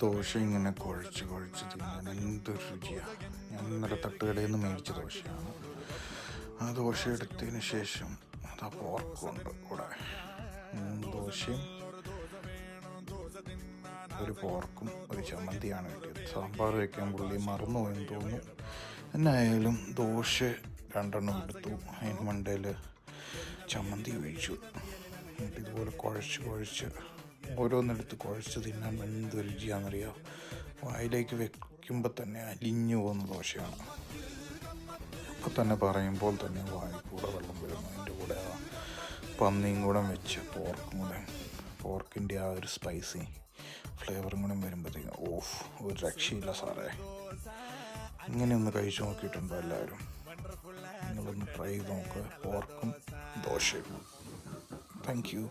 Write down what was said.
ദോശ ഇങ്ങനെ കുഴച്ച് തിന്നാൻ എന്തൊരു രുചിയാണ്. ഞാൻ ഇന്നലെ തട്ടുകടയിൽ നിന്ന് മേടിച്ച ദോശയാണ്. ആ ദോശ എടുത്തതിന് ശേഷം അതാ പോർക്കുണ്ട് കൂടെ. ദോശയും ഒരു പോർക്കും ഒരു ചമ്മന്തിയാണ് കിട്ടിയത്. സാമ്പാർ വയ്ക്കാൻ പുള്ളി മറന്നുപോയെന്ന് തോന്നുന്നു. എന്നായാലും ദോശ 2 എടുത്തു, അതിന് മണ്ടയിൽ ചമ്മന്തി ഒഴിച്ചു. എന്നിട്ട് ഇതുപോലെ കുഴച്ച് ഓരോന്നെടുത്ത് കുഴച്ച് തിന്നാൻ എന്ത് രുചിയാണെന്നറിയാം. വായിലേക്ക് വെക്കുമ്പോൾ തന്നെ അലിഞ്ഞു പോകുന്ന ദോശയാണ്. അപ്പോൾ തന്നെ പറയുമ്പോൾ തന്നെ വായിൽ കൂടെ വെള്ളം വരുന്നു. അതിൻ്റെ കൂടെ ആ പന്നിയും കൂടെ വെച്ച് പോർക്കിൻ്റെ ആ ഒരു സ്പൈസി ഫ്ലേവറും കൂടെ വരുമ്പോഴത്തേക്കും ഒരു രക്ഷയില്ല സാറേ. ഇങ്ങനെയൊന്ന് കഴിച്ചു നോക്കിയിട്ടുണ്ടോ എല്ലാവരും? നിങ്ങളൊന്ന് ട്രൈ ചെയ്ത് നോക്കുക, പോർക്കും ദോശയും. Thank you.